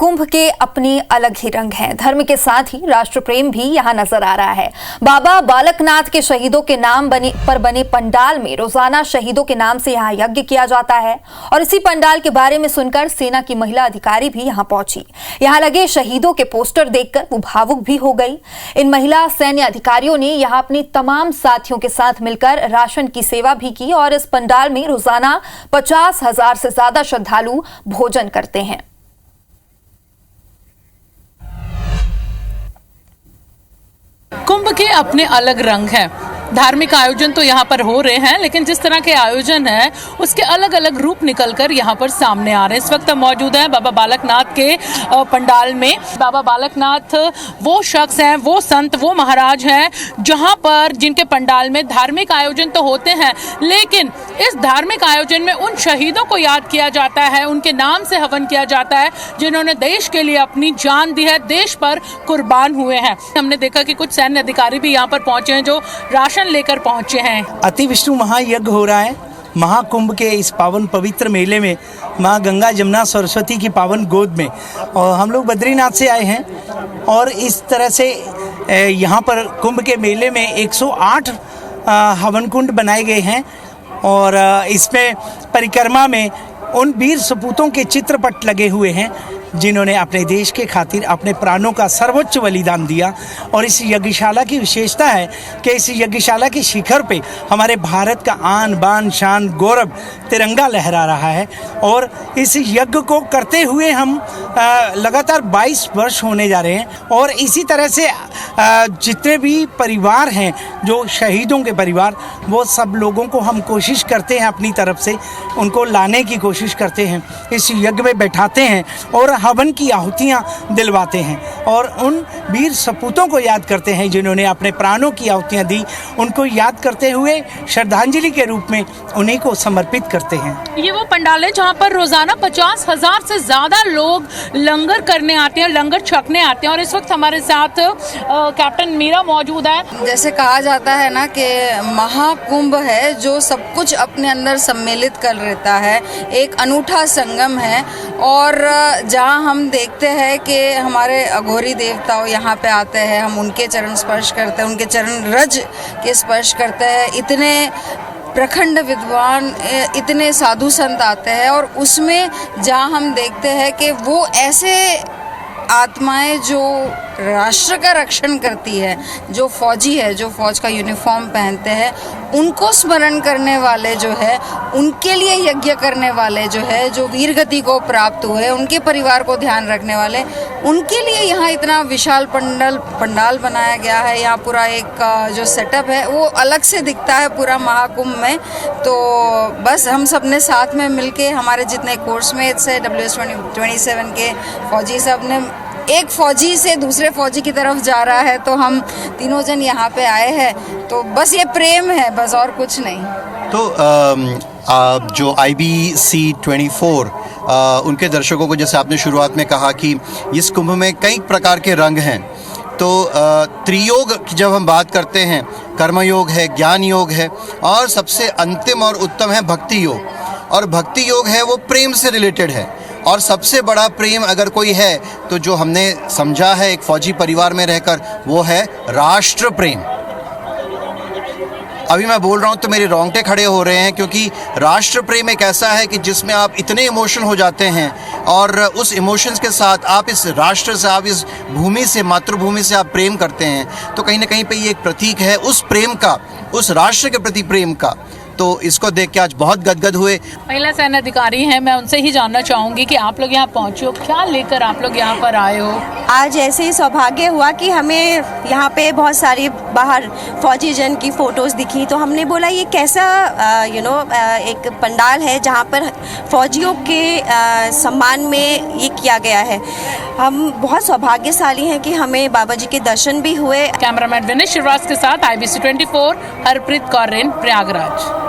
कुंभ के अपने अलग ही रंग हैं। धर्म के साथ ही राष्ट्र प्रेम भी यहाँ नजर आ रहा है। बाबा बालकनाथ के शहीदों के नाम पर बने पंडाल में रोजाना शहीदों के नाम से यहाँ यज्ञ किया जाता है और इसी पंडाल के बारे में सुनकर सेना की महिला अधिकारी भी यहाँ पहुंची। यहाँ लगे शहीदों के पोस्टर देखकर वो भावुक भी हो गई। इन महिला सैन्य अधिकारियों ने यहाँ अपने तमाम साथियों के साथ मिलकर राशन की सेवा भी की और इस पंडाल में रोजाना 50,000 से ज्यादा श्रद्धालु भोजन करते हैं। कुंभ के अपने अलग रंग हैं। धार्मिक आयोजन तो यहाँ पर हो रहे हैं, लेकिन जिस तरह के आयोजन है उसके अलग अलग रूप निकलकर यहाँ पर सामने आ रहे हैं। इस वक्त हम मौजूद हैं बाबा बालकनाथ के पंडाल में। बाबा बालकनाथ वो शख्स हैं, वो संत, वो महाराज हैं जहाँ पर जिनके पंडाल में धार्मिक आयोजन तो होते हैं, लेकिन इस धार्मिक आयोजन में उन शहीदों को याद किया जाता है, उनके नाम से हवन किया जाता है जिन्होंने देश के लिए अपनी जान दी है, देश पर कुर्बान हुए हैं। हमने देखा कि कुछ सैन्य अधिकारी भी यहाँ पर पहुंचे हैं जो राशन लेकर पहुंचे हैं। अति विष्णु महायज्ञ हो रहा है। महाकुंभ के इस पावन पवित्र मेले में माँ गंगा जमुना सरस्वती की पावन गोद में, और हम लोग बद्रीनाथ से आए हैं और इस तरह से यहाँ पर कुंभ के मेले में 108 हवन कुंड बनाए गए हैं और इसमें परिक्रमा में उन वीर सपूतों के चित्रपट लगे हुए हैं जिन्होंने अपने देश के खातिर अपने प्राणों का सर्वोच्च बलिदान दिया। और इस यज्ञशाला की विशेषता है कि इस यज्ञशाला के शिखर पे हमारे भारत का आन बान शान गौरव तिरंगा लहरा रहा है और इस यज्ञ को करते हुए हम लगातार 22 वर्ष होने जा रहे हैं। और इसी तरह से जितने भी परिवार हैं जो शहीदों के परिवार, वो सब लोगों को हम कोशिश करते हैं अपनी तरफ से उनको लाने की कोशिश करते हैं, इस यज्ञ में बैठाते हैं और हवन की आहुतियाँ दिलवाते हैं और उन वीर सपूतों को याद करते हैं जिन्होंने अपने प्राणों की आहुतियाँ दी। उनको याद करते हुए श्रद्धांजलि के रूप में उन्हीं को समर्पित करते हैं। ये वो पंडाल है जहाँ पर रोजाना 50,000 से ज्यादा लोग लंगर करने आते हैं, लंगर छकने आते हैं। और इस वक्त हमारे साथ कैप्टन मीरा मौजूद है। जैसे कहा जाता है ना कि महाकुंभ है जो सब कुछ अपने अंदर सम्मिलित कर लेता है, एक अनूठा संगम है। और जहाँ हम देखते हैं कि हमारे अघोरी देवताओं यहाँ पे आते हैं, हम उनके चरण स्पर्श करते हैं, उनके चरण रज के स्पर्श करते हैं। इतने प्रखंड विद्वान, इतने साधु संत आते हैं और उसमें जहाँ हम देखते हैं कि वो ऐसे आत्माएं जो राष्ट्र का रक्षण करती है, जो फौजी है, जो फौज का यूनिफॉर्म पहनते हैं, उनको स्मरण करने वाले जो है, उनके लिए यज्ञ करने वाले जो है, जो वीर गति को प्राप्त हुए, उनके परिवार को ध्यान रखने वाले, उनके लिए यहाँ इतना विशाल पंडाल बनाया गया है। यहाँ पूरा एक जो सेटअप है वो अलग से दिखता है पूरा महाकुंभ में। तो बस हम सब ने साथ में मिलके, हमारे जितने कोर्समेट्स है WS27 के फौजी, सब ने एक फौजी से दूसरे फौजी की तरफ जा रहा है, तो हम तीनों जन यहाँ पे आए हैं। तो बस ये प्रेम है, बस और कुछ नहीं। तो जो IBC 24 उनके दर्शकों को, जैसे आपने शुरुआत में कहा कि इस कुंभ में कई प्रकार के रंग हैं, तो त्रियोग की जब हम बात करते हैं, कर्मयोग है, ज्ञान योग है और सबसे अंतिम और उत्तम है भक्ति योग। और भक्ति योग है वो प्रेम से रिलेटेड है और सबसे बड़ा प्रेम अगर कोई है तो जो हमने समझा है एक फौजी परिवार में रहकर, वो है राष्ट्र प्रेम। अभी मैं बोल रहा हूँ तो मेरे रोंगटे खड़े हो रहे हैं, क्योंकि राष्ट्र प्रेम एक ऐसा है कि जिसमें आप इतने इमोशन हो जाते हैं और उस इमोशंस के साथ आप इस राष्ट्र से, आप इस भूमि से, मातृभूमि से आप प्रेम करते हैं, तो कहीं ना कहीं पे ये एक प्रतीक है उस प्रेम का, उस राष्ट्र के प्रति प्रेम का। तो इसको देख के आज बहुत गदगद हुए। महिला सैन्य अधिकारी हैं, मैं उनसे ही जानना चाहूँगी कि आप लोग यहाँ पहुँचे हो, क्या लेकर आप लोग यहाँ पर आए हो? आज ऐसे ही सौभाग्य हुआ कि हमें यहाँ पे बहुत सारी बाहर फौजी जन की फ़ोटोज़ दिखी, तो हमने बोला ये कैसा एक पंडाल है जहाँ पर फौजियों के सम्मान में ये किया गया है। हम बहुत सौभाग्यशाली हैं कि हमें बाबा जी के दर्शन भी हुए। कैमरामैन विनेश श्रीवास्तव के साथ IBC 24 हरप्रीत कौर, प्रयागराज।